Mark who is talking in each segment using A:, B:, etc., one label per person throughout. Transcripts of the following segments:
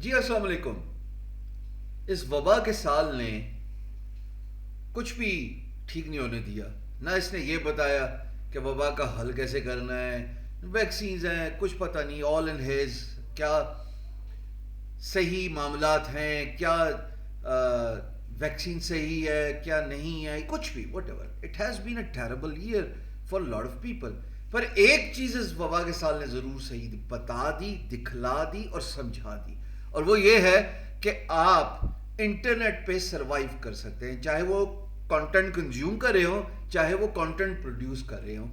A: جی السلام علیکم. اس وبا کے سال نے کچھ بھی ٹھیک نہیں ہونے دیا. نہ اس نے یہ بتایا کہ وبا کا حل کیسے کرنا ہے. ویکسینز ہیں, کچھ پتہ نہیں, آل ان ہیز کیا صحیح معاملات ہیں, کیا ویکسین صحیح ہے کیا نہیں ہے, کچھ بھی whatever. It has been a terrible year for lot of people. پر ایک چیز اس وبا کے سال نے ضرور صحیح بتا دی, دکھلا دی اور سمجھا دی, اور وہ یہ ہے کہ آپ انٹرنیٹ پہ سروائیو کر سکتے ہیں, چاہے وہ کانٹینٹ کنزیوم کر رہے ہوں, چاہے وہ کانٹینٹ پروڈیوس کر رہے ہوں.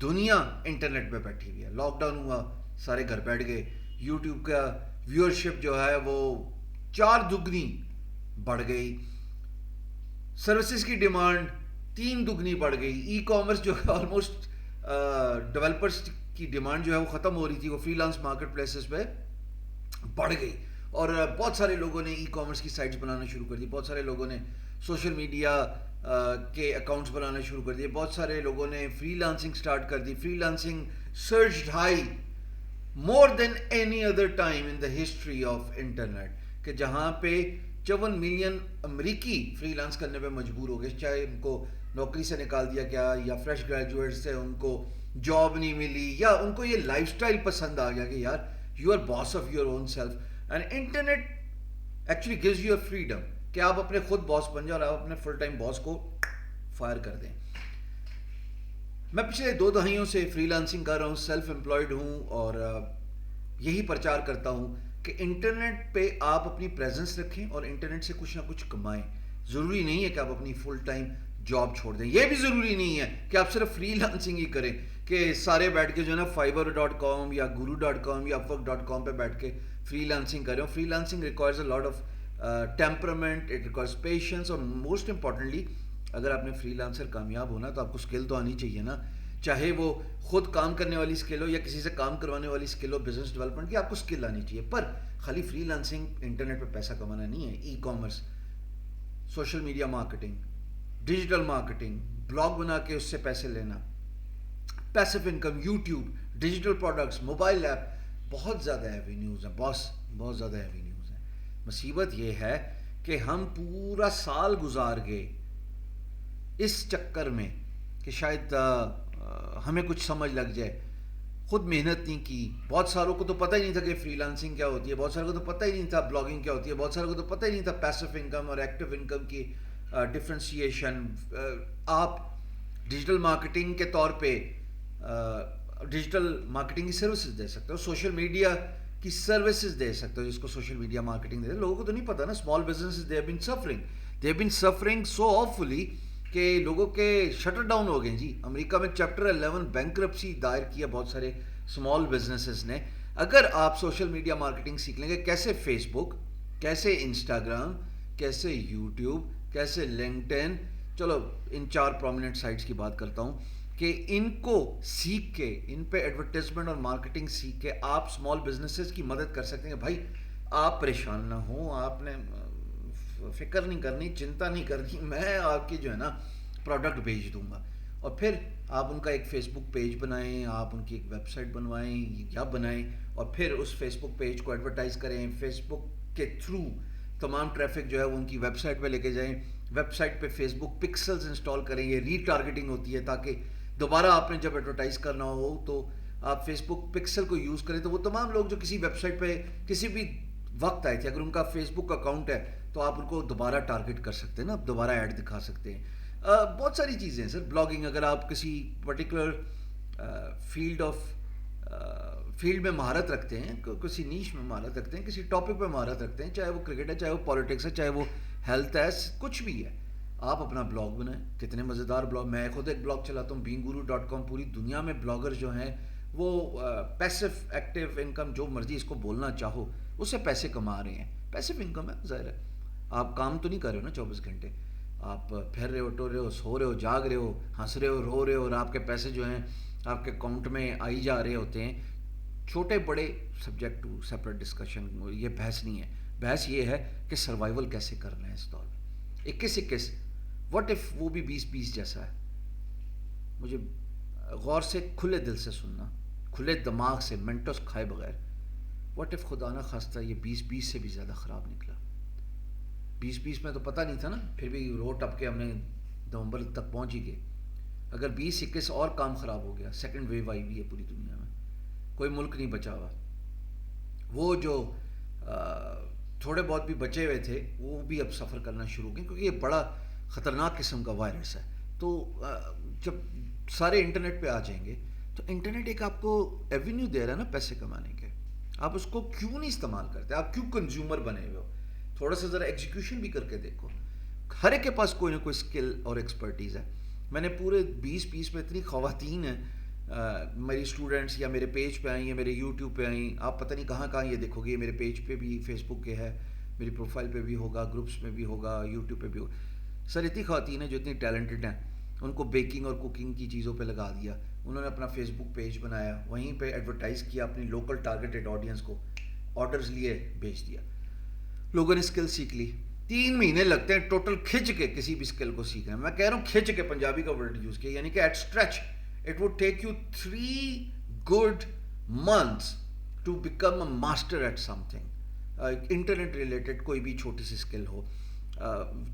A: دنیا انٹرنیٹ پہ بیٹھی ہوئی ہے. لاک ڈاؤن ہوا, سارے گھر بیٹھ گئے. یوٹیوب کا ویورشپ جو ہے وہ 4 دگنی بڑھ گئی. سروسز کی ڈیمانڈ 3 دگنی بڑھ گئی. ای کامرس جو ہے آلموسٹ ڈیولپرس کی ڈیمانڈ جو ہے وہ ختم ہو رہی تھی, وہ فری لانس مارکیٹ پلیسز پہ بڑھ گئی. اور بہت سارے لوگوں نے ای کامرس کی سائٹس بنانا شروع کر دی. بہت سارے لوگوں نے سوشل میڈیا کے اکاؤنٹس بنانا شروع کر دیے. بہت سارے لوگوں نے فری لانسنگ سٹارٹ کر دی. Freelancing surged high more than any other time in the history of internet, کہ جہاں پہ 54 ملین امریکی فری لانس کرنے پہ مجبور ہو گئے, چاہے ان کو نوکری سے نکال دیا گیا, یا فریش گریجویٹس سے ان کو جاب نہیں ملی, یا ان کو یہ لائف سٹائل پسند آ گیا کہ یار you are boss of your own self. And internet actually gives you a freedom کہ آپ اپنے خود باس بن جاؤ, اور آپ اپنے فل ٹائم باس کو فائر کر دیں. میں پچھلے 2 دہائیوں سے فری لانسنگ کر رہا ہوں, سیلف امپلائڈ ہوں, اور یہی پرچار کرتا ہوں کہ انٹرنیٹ پہ آپ اپنی پریزنس رکھیں اور انٹرنیٹ سے کچھ نہ کچھ کمائیں. ضروری نہیں ہے کہ آپ اپنی فل ٹائم جاب چھوڑ دیں. یہ بھی ضروری نہیں ہے کہ آپ صرف فری لانسنگ ہی کریں, کہ سارے بیٹھ کے جو ہے نا fiverr.com یا guru.com یا upwork.com پہ بیٹھ کے فری لانسنگ کریں. Free lancing requires a lot of temperament, it requires patience, اور موسٹ امپورٹنٹلی اگر آپ نے فری لانسر کامیاب ہونا تو آپ کو اسکل تو آنی چاہیے نا. چاہے وہ خود کام کرنے والی اسکل ہو یا کسی سے کام کروانے والی اسکل ہو, بزنس ڈیولپمنٹ کی آپ کو اسکل آنی چاہیے. پر خالی فری لانسنگ انٹرنیٹ پہ پیسہ کمانا نہیں ہے. E commerce, social media marketing, digital marketing, blog بنا کے اس سے پیسے لینا, passive income, YouTube, digital products, mobile app, بہت زیادہ ایوینیوز ہیں باس, بہت زیادہ ایوینیوز ہیں. مصیبت یہ ہے کہ ہم پورا سال گزار گئے اس چکر میں کہ شاید ہمیں کچھ سمجھ لگ جائے. خود محنت نہیں کی. بہت ساروں کو تو پتہ ہی نہیں تھا کہ فری لانسنگ کیا ہوتی ہے, بہت ساروں کو تو پتہ ہی نہیں تھا بلاگنگ کیا ہوتی ہے, بہت ساروں کو تو پتہ ہی نہیں تھا پیسیو انکم اور ایکٹیو انکم کی ڈفرینسیشن. آپ ڈیجیٹل مارکیٹنگ کے طور پہ ڈیجیٹل مارکیٹنگ کی سروسز دے سکتے ہو, سوشل میڈیا کی سروسز دے سکتے ہو, جس کو سوشل میڈیا مارکیٹنگ دے. لوگوں کو تو نہیں پتا نا. Small businesses they have been suffering so awfully کہ لوگوں کے شٹر ڈاؤن ہو گئے. جی امریکہ میں چیپٹر 11 بینکرپسی دائر کیا بہت سارے اسمال بزنسز نے. اگر آپ سوشل میڈیا مارکیٹنگ سیکھ لیں گے, کیسے فیس بک, کیسے انسٹاگرام, کیسے یوٹیوب, کیسے لنکڈ ان, چلو ان 4 پرومیننٹ سائٹس کی بات کرتا ہوں, کہ ان کو سیکھ کے, ان پہ ایڈورٹیزمنٹ اور مارکیٹنگ سیکھ کے آپ اسمال بزنسز کی مدد کر سکتے ہیں. بھائی آپ پریشان نہ ہوں, آپ نے فکر نہیں کرنی, چنتا نہیں کرنی, میں آپ کی جو ہے نا پروڈکٹ بھیج دوں گا. اور پھر آپ ان کا ایک فیس بک پیج بنائیں, آپ ان کی ایک ویب سائٹ بنوائیں یا بنائیں, اور پھر اس فیس بک پیج کو ایڈورٹائز کریں. فیس بک کے تھرو تمام ٹریفک جو ہے وہ ان کی ویب سائٹ پہ لے کے جائیں. ویب سائٹ پہ فیس بک پکسلز انسٹال کریں. یہ ری ٹارگیٹنگ ہوتی ہے, تاکہ دوبارہ آپ نے جب ایڈورٹائز کرنا ہو تو آپ فیس بک پکسل کو یوز کریں. تو وہ تمام لوگ جو کسی ویب سائٹ پہ کسی بھی وقت آئے تھے, اگر ان کا فیس بک اکاؤنٹ ہے تو آپ ان کو دوبارہ ٹارگیٹ کر سکتے ہیں نا, دوبارہ ایڈ دکھا سکتے ہیں. بہت ساری چیزیں ہیں سر. بلاگنگ, اگر آپ کسی پرٹیکولر فیلڈ میں مہارت رکھتے ہیں, کسی نیش میں مہارت رکھتے ہیں, کسی ٹاپک پہ مہارت رکھتے ہیں, چاہے وہ کرکٹ ہے, چاہے وہ پالیٹکس ہے, چاہے وہ ہیلتھ ہے, کچھ بھی ہے, آپ اپنا بلاگ بنائیں. کتنے مزیدار بلاگ, میں خود ایک بلاگ چلاتا ہوں beinguru.com. پوری دنیا میں بلاگر جو ہیں وہ پیسو ایکٹیو انکم, جو مرضی اس کو بولنا چاہو, اس سے پیسے کما رہے ہیں. پیسو انکم ہے, ظاہر ہے. آپ کام تو نہیں کر رہے ہو نا 24 گھنٹے, آپ پھر رہے ہو, ٹور رہے ہو, سو رہے ہو, جاگ رہے ہو, ہنس رہے ہو, رو رہے ہو, اور آپ کے پیسے جو ہیں آپ کے اکاؤنٹ میں آئی جا رہے ہوتے ہیں. چھوٹے بڑے سبجیکٹ ٹو سیپریٹ ڈسکشن, یہ بحث نہیں ہے. بحث یہ ہے کہ سروائیول کیسے کرنا ہے اس دور میں. 21 واٹ ایف وہ بھی 20 جیسا ہے. مجھے غور سے کھلے دل سے سننا, کھلے دماغ سے, منٹوس کھائے بغیر. واٹ ایف خدا نہ خواستہ یہ 2020 سے بھی زیادہ خراب نکلا. 2020 میں تو پتہ نہیں تھا نا, پھر بھی رو ٹپ کے ہم نے نومبر تک پہنچ ہی گئے. اگر 2021 اور کام خراب ہو گیا, سیکنڈ ویو آئی ہوئی ہے پوری دنیا میں, کوئی ملک نہیں بچا ہوا. وہ جو تھوڑے بہت بھی بچے ہوئے تھے وہ بھی اب سفر کرنا شروع ہو گئے, کیونکہ یہ بڑا خطرناک قسم کا وائرس ہے. تو جب سارے انٹرنیٹ پہ آ جائیں گے تو انٹرنیٹ ایک آپ کو ایونیو دے رہا ہے نا پیسے کمانے کے, آپ اس کو کیوں نہیں استعمال کرتے؟ آپ کیوں کنزیومر بنے ہوئے ہو؟ تھوڑا سا ذرا ایگزیکیوشن بھی کر کے دیکھو. ہر ایک کے پاس کوئی نہ کوئی اسکل اور ایکسپرٹیز ہے. میں نے پورے 2020 میں اتنی خواتین ہیں میری اسٹوڈنٹس یا میرے پیج پہ آئیں یا میرے یوٹیوب پہ آئیں, آپ پتہ نہیں کہاں کہاں یہ دیکھو گے, میرے پیج پہ بھی, فیس بک کے ہے, میری پروفائل پہ بھی ہوگا, گروپس میں بھی ہوگا, یوٹیوب پہ بھی ہوگا. سر اتنی خواتین ہیں جو اتنی ٹیلنٹڈ ہیں, ان کو بیکنگ اور کوکنگ کی چیزوں پہ لگا دیا, انہوں نے اپنا فیس بک پیج بنایا, وہیں پہ ایڈورٹائز کیا اپنی لوکل ٹارگیٹڈ آڈینس کو, آرڈرز لیے, بیچ دیا. لوگوں نے اسکل سیکھ لی. 3 مہینے لگتے ہیں ٹوٹل کھنچ کے کسی بھی اسکل کو سیکھنا. میں کہہ رہا ہوں کھنچ کے, پنجابی کا ورڈ یوز کیا, یعنی کہ at stretch it would take you 3 good months to become a master at something. Internet related کوئی بھی چھوٹی سی اسکل ہو,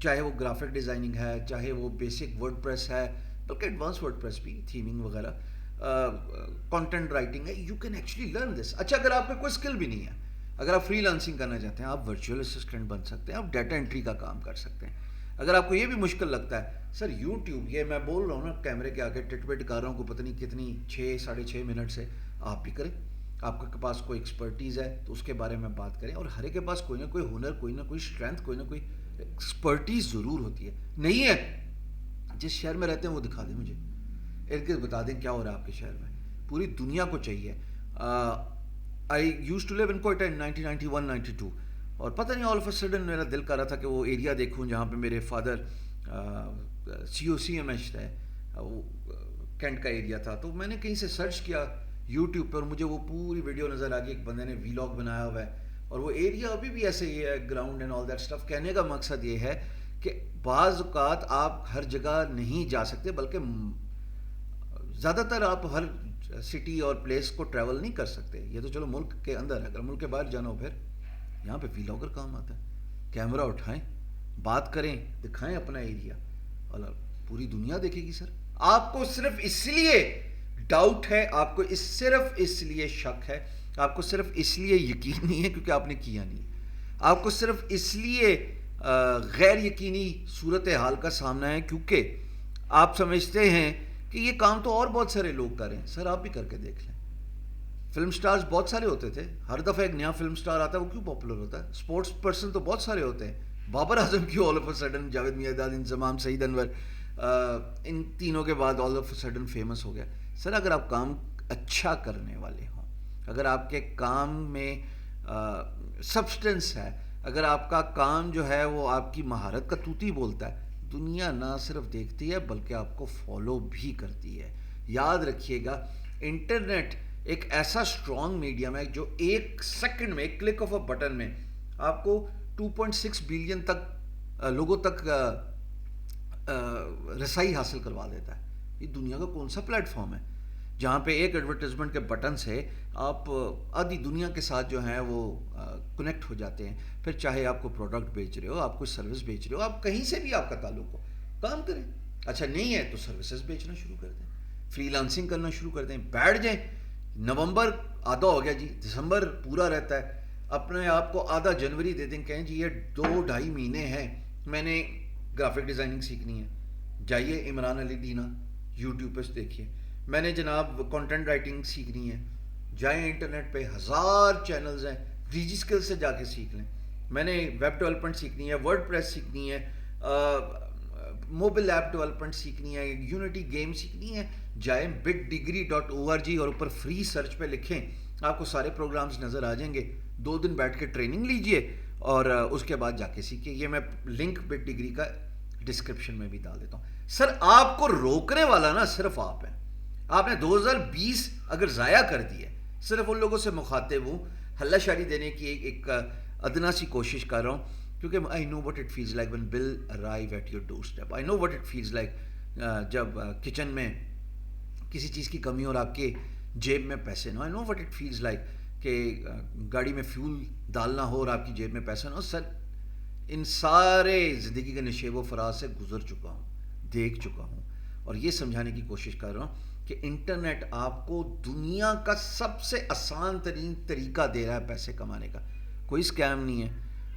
A: چاہے وہ گرافک ڈیزائننگ ہے, چاہے وہ بیسک ورڈ پریس ہے, بلکہ ایڈوانس ورڈ پریس بھی, تھیمنگ وغیرہ, کانٹینٹ رائٹنگ ہے, you can actually learn this. اچھا اگر آپ کو کوئی اسکل بھی نہیں ہے, اگر آپ فری لانسنگ کرنا چاہتے ہیں, آپ ورچوئل اسسٹنٹ بن سکتے ہیں, آپ ڈیٹا انٹری کا کام کر سکتے ہیں. اگر آپ کو یہ بھی مشکل لگتا ہے, سر یوٹیوب, یہ میں بول رہا ہوں نا کیمرے کے آگے ٹٹ پٹ کر رہا ہوں کو پتہ نہیں کتنی 6-6.5 منٹ سے, آپ بھی کریں. آپ کے پاس کوئی ایکسپرٹیز ہے تو اس کے بارے میں بات کریں. اور ہر ایک کے پاس کوئی نہ کوئی ہنر, کوئی نہ کوئی اسٹرینتھ, کوئی نہ کوئی ایکسپرٹیز ضرور ہوتی ہے. نہیں ہے, جس شہر میں رہتے ہیں وہ دکھا دیں مجھے, ارد گرد بتا دیں کیا ہو رہا ہے آپ کے شہر میں. پوری دنیا کو چاہیے. آئی یوز ٹو لیو ان کوئٹہ ان 1991-92, اور پتہ نہیں آل آف اے سڈن میرا دل کر رہا تھا کہ وہ ایریا دیکھوں جہاں پہ میرے فادر COCMH ہے, وہ کینٹ کا ایریا تھا. تو میں نے کہیں سے سرچ کیا یوٹیوب پر, مجھے وہ پوری ویڈیو نظر آ گئی, ایک بندے نے ویلاگ بنایا ہوا ہے, اور وہ ایریا ابھی بھی ایسے ہی ہے, ground and all that stuff. کہنے کا مقصد یہ ہے کہ بعض اوقات آپ ہر جگہ نہیں جا سکتے, بلکہ زیادہ تر آپ ہر سٹی اور پلیس کو ٹریول نہیں کر سکتے. یہ تو چلو ملک کے اندر ہے, اگر ملک کے باہر جانا ہو پھر یہاں پہ ویلاگر کام آتا ہے. کیمرہ اٹھائیں, بات کریں, دکھائیں اپنا ایریا, اور پوری دنیا دیکھے گی. سر آپ کو صرف اس لیے ڈاؤٹ ہے, آپ کو صرف اس لیے شک ہے, آپ کو صرف اس لیے یقین نہیں ہے کیونکہ آپ نے کیا نہیں, آپ کو صرف اس لیے غیر یقینی صورتحال کا سامنا ہے کیونکہ آپ سمجھتے ہیں کہ یہ کام تو اور بہت سارے لوگ کر رہے ہیں. سر آپ بھی کر کے دیکھ لیں. فلم سٹارز بہت سارے ہوتے تھے, ہر دفعہ ایک نیا فلم سٹار آتا ہے, وہ کیوں پاپولر ہوتا ہے؟ اسپورٹس پرسن تو بہت سارے ہوتے ہیں, بابر اعظم کیوں all of a sudden, Javed Mian Inzamam, Saeed Anwar, ان تینوں کے بعد all of a sudden famous ہو گیا. سر اگر آپ کام اچھا کرنے والے ہوں, اگر آپ کے کام میں سبسٹنس ہے, اگر آپ کا کام جو ہے وہ آپ کی مہارت کا توتی بولتا ہے, دنیا نہ صرف دیکھتی ہے بلکہ آپ کو فالو بھی کرتی ہے. یاد رکھیے گا, انٹرنیٹ ایک ایسا اسٹرانگ میڈیم ہے جو 1 سیکنڈ میں, ایک کلک آف اے بٹن میں آپ کو 2.6 بلین تک لوگوں تک رسائی حاصل کروا دیتا ہے. یہ دنیا کا کون سا پلیٹ فارم ہے جہاں پہ ایک ایڈورٹیزمنٹ کے بٹن سے آپ آدھی دنیا کے ساتھ جو ہیں وہ کنیکٹ ہو جاتے ہیں. پھر چاہے آپ کو پروڈکٹ بیچ رہے ہو, آپ کوئی سروس بیچ رہے ہو, آپ کہیں سے بھی آپ کا تعلق ہو, کام کریں. اچھا نہیں ہے تو سروسز بیچنا شروع کر دیں, فری لانسنگ کرنا شروع کر دیں, بیٹھ جائیں. نومبر آدھا ہو گیا جی, دسمبر پورا رہتا ہے, اپنے آپ کو آدھا جنوری دے دیں, کہیں جی یہ 2-2.5 مہینے ہیں, میں نے گرافک ڈیزائننگ سیکھنی ہے, جائیے عمران علی دینا یوٹیوب پہ دیکھیے. میں نے جناب کانٹینٹ رائٹنگ سیکھنی ہے, جائیں انٹرنیٹ پہ 1000 چینلز ہیں, ڈیجی اسکل سے جا کے سیکھ لیں. میں نے ویب ڈیولپمنٹ سیکھنی ہے, ورڈ پریس سیکھنی ہے, موبائل ایپ ڈیولپمنٹ سیکھنی ہے, یونٹی گیم سیکھنی ہے, جائیں bitdegree.org اور اوپر فری سرچ پہ لکھیں, آپ کو سارے پروگرامز نظر آ جائیں گے. 2 دن بیٹھ کے ٹریننگ لیجئے اور اس کے بعد جا کے سیکھیے. یہ میں لنک bitdegree کا ڈسکرپشن میں بھی ڈال دیتا ہوں. سر آپ کو روکنے والا نا صرف آپ ہیں. آپ نے 2020 اگر ضائع کر دیا, صرف ان لوگوں سے مخاطب ہوں, حلہ شاری دینے کی ایک ادنا سی کوشش کر رہا ہوں, کیونکہ I know what it feels like when bill arrive at your doorstep. I know what it feels like جب کچن میں کسی چیز کی کمی اور آپ کے جیب میں پیسے نہ. I know what it feels like کہ گاڑی میں فیول ڈالنا ہو اور آپ کی جیب میں پیسہ نہ ہو. سر ان سارے زندگی کے نشیب و فراز سے گزر چکا ہوں, دیکھ چکا ہوں, اور یہ سمجھانے کی کوشش کر رہا ہوں کہ انٹرنیٹ آپ کو دنیا کا سب سے آسان ترین طریقہ دے رہا ہے پیسے کمانے کا. کوئی اسکیم نہیں ہے,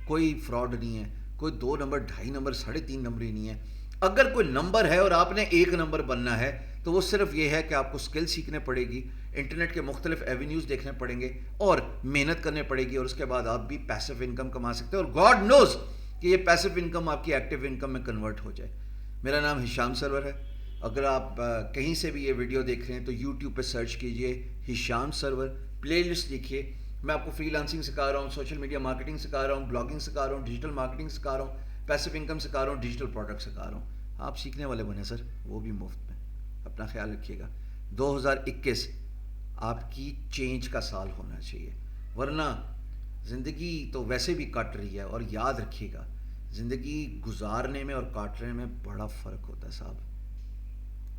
A: کوئی فراڈ نہیں ہے, کوئی 2 نمبر 2.5 نمبر 3.5 نمبر ہی نہیں ہے. اگر کوئی نمبر ہے اور آپ نے 1 نمبر بننا ہے تو وہ صرف یہ ہے کہ آپ کو اسکل سیکھنے پڑے گی, انٹرنیٹ کے مختلف ایونیوز دیکھنے پڑیں گے اور محنت کرنے پڑے گی, اور اس کے بعد آپ بھی پیسو انکم کما سکتے ہیں, اور گاڈ نوز کہ یہ پیسو انکم آپ کی ایکٹیو انکم میں کنورٹ ہو جائے. میرا نام ہشام سرور ہے. اگر آپ کہیں سے بھی یہ ویڈیو دیکھ رہے ہیں تو یوٹیوب پہ سرچ کیجئے ہشام سرور, پلے لسٹ دیکھیے. میں آپ کو فری لانسنگ سکھا رہا ہوں, سوشل میڈیا مارکیٹنگ سکھا رہا ہوں, بلاگنگ سکھا رہا ہوں, ڈیجیٹل مارکیٹنگ سکھا رہا ہوں, پیسو انکم سکھا رہا ہوں, ڈیجیٹل پروڈکٹ سکھا رہا ہوں. آپ سیکھنے والے بنے سر, وہ بھی مفت میں. اپنا خیال رکھیے گا. 2021 آپ کی چینج کا سال ہونا چاہیے, ورنہ زندگی تو ویسے بھی کٹ رہی ہے. اور یاد رکھیے گا, زندگی گزارنے میں اور کاٹنے میں بڑا فرق ہوتا ہے صاحب.